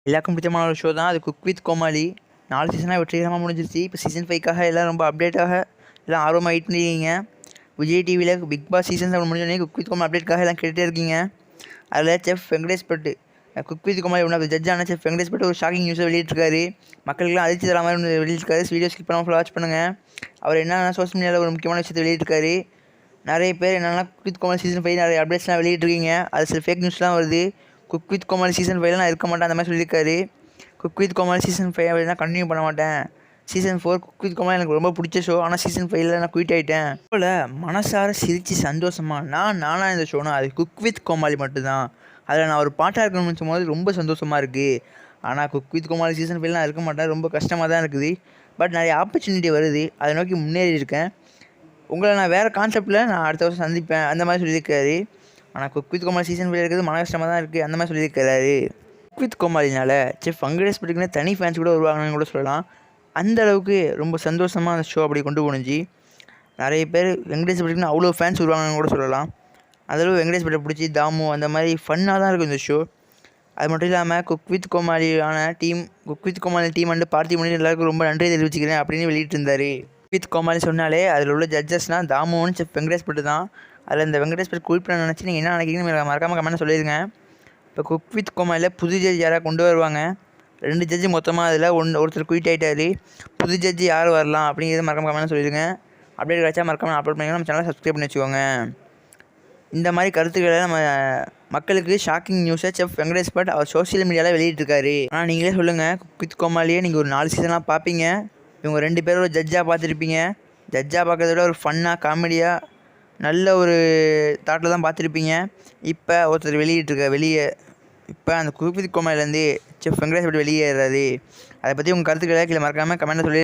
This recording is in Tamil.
எல்லாருக்கும் பிடிச்சமான ஒரு ஷோ தான் அது குக் வித் கோமாளி. 4 சீசனாக வெற்றிகரமாக முடிஞ்சிருச்சு. இப்போ சீசன் 5க்காக எல்லாம் ரொம்ப அப்டேட்டாக எல்லாம் ஆர்வமாக வெயிட் பண்ணியிருக்கீங்க. விஜய் டிவியில் பிக் பாஸ் சீசன் 7 முடிஞ்சோடனே குக் வித் கோமாளி அப்டேட்காக எல்லாம் கேட்டுகிட்டே இருக்கீங்க. அதில் chef Venkatesh Bhat cook with Comali one of ஜட்ஜான செஃப் வெங்கடேஷ் பட்டு ஒரு ஷாக்கிங் நியூஸை வெளியிட்டிருக்காரு. மக்களுக்குலாம் அதிர்ச்சி தர மாதிரி ஒன்று வெளியிட்டிருக்காரு. வீடியோ ஸ்கிப் பண்ணாமல் வாட்ச் பண்ணுங்கள். அவர் என்னென்ன சோஷியல் மீடியாவில் ஒரு முக்கியமான விஷயத்தை வெளியிட்டிருக்காரு. நிறைய பேர் என்னென்னா குக் வித் கோமாளி சீசன் 5 நிறைய அப்டேட்ஸ்லாம் வெளியிட்டிருக்கீங்க. அது சில ஃபேக் நியூஸ்லாம் வருது. குக் வித் கோமாளி சீசன் 5 நான் இருக்க மாட்டேன் அந்த மாதிரி சொல்லியிருக்காரு. குக் வித் கோமாளி சீசன் 5 நான் கண்டினியூ பண்ண மாட்டேன். சீசன் 4 குக் வித் கோமாளி எனக்கு ரொம்ப பிடிச்ச ஷோ. ஆனால் சீசன் 5ல் நான் குயிட் ஆகிட்டேன். போல் மனசார சிரித்து சந்தோஷமாக நானாக இந்த ஷோனா அது குக் வித் கோமாளி மட்டும்தான். அதில் நான் ஒரு பாட்டாக இருக்கணும்னு சொல்லும்போது ரொம்ப சந்தோஷமாக இருக்குது. ஆனால் குக் வித் கோமாளி சீசன் 5 நான் இருக்க மாட்டேன். ரொம்ப கஷ்டமாக தான் இருக்குது. பட் நிறைய ஆப்பர்ச்சுனிட்டி வருது. அதை நோக்கி முன்னேறி இருக்கேன். உங்களை நான் வேறு கான்செப்டில் நான் அடுத்த வருஷம் சந்திப்பேன் அந்த மாதிரி சொல்லியிருக்காரு. ஆனால் குக் வித் கோமாளி சீசன் 5 இருக்கிறது மன கஷ்டமாக தான் இருக்குது அந்த மாதிரி சொல்லியிருக்காரு. குக் வித் கோமாளினால் செஃப் வெங்கடேஷ் பட்டுக்குன்னு தனி ஃபேன்ஸ் கூட உருவாங்கன்னு கூட சொல்லலாம். அந்த அளவுக்கு ரொம்ப சந்தோஷமாக அந்த ஷோ அப்படி கொண்டு போணுச்சு. நிறைய பேர் வெங்கடேஷ் பட்டுக்குன்னு அவ்வளோ ஃபேன்ஸ் உருவாங்கன்னு கூட சொல்லலாம். அதில் வெங்கடேஷ் பட்டை பிடிச்சி தாமு அந்த மாதிரி ஃபன்னாக தான் இருக்கும் இந்த ஷோ. அது மட்டும் இல்லாமல் குக் வித் கோமாளியான cook with Comali team and Parthiban எல்லாருக்கும் ரொம்ப நன்றி தெரிவிச்சுக்கிறேன் அப்படின்னு வெளியிட்டிருந்தார். குக் வித் கோமாளி சொன்னாலே அதில் உள்ள ஜட்ஜஸ்னால் தாமுன்னு செஃப் வெங்கடேஷ் பட்டு தான். அதில் இந்த வெங்கடேஷ் பட்டு கூல் பண்ண நினச்சி நீங்கள் என்ன நினைக்கிறீங்கன்னு மறக்காமல் கமெண்ட் சொல்லிடுங்க. இப்போ குக் வித் கோமாளியில் புது ஜட்ஜ் யாராக கொண்டு வருவாங்க. 2 ஜட்ஜு மொத்தமாக அதில் ஒருத்தர் குயிட் ஆகிட்டாரு. புது ஜட்ஜு யார் வரலாம் அப்படிங்கிறது மறக்காமல் கமெண்ட் சொல்லிடுங்க. அப்டேட் கிடச்சா மறக்காமல் அப்லோட் பண்ணிங்கன்னா நம்ம சேனலை சப்ஸ்கிரைப் பண்ணி வச்சுக்கோங்க. இந்த மாதிரி கருத்துக்களை நம்ம மக்களுக்கு ஷாக்கிங் நியூஸை செஃப் வெங்கடேஷ் பட் அவர் சோஷியல் மீடியாவில் வெளியிட்டிருக்காரு. ஆனால் நீங்களே சொல்லுங்கள், குக் வித் கோமாளியே நீங்கள் ஒரு 4 சீசனாக பார்ப்பீங்க. இவங்க 2 பேரும் ஒரு ஜட்ஜாக பார்த்துருப்பீங்க. ஜட்ஜாக பார்க்கறத விட ஒரு ஃபன்னாக காமெடியாக நல்ல ஒரு தாட்டில் தான் பார்த்துருப்பீங்க. இப்போ ஒருத்தர் இப்போ அந்த குக் வித் கோமாளிலேருந்து செஃப் வெங்கடேஷ் பட்டு வெளியேறாரு. அதை பற்றி உங்கள் கருத்துக்களை கீழே மறக்காமல் கமெண்ட்டில் சொல்லி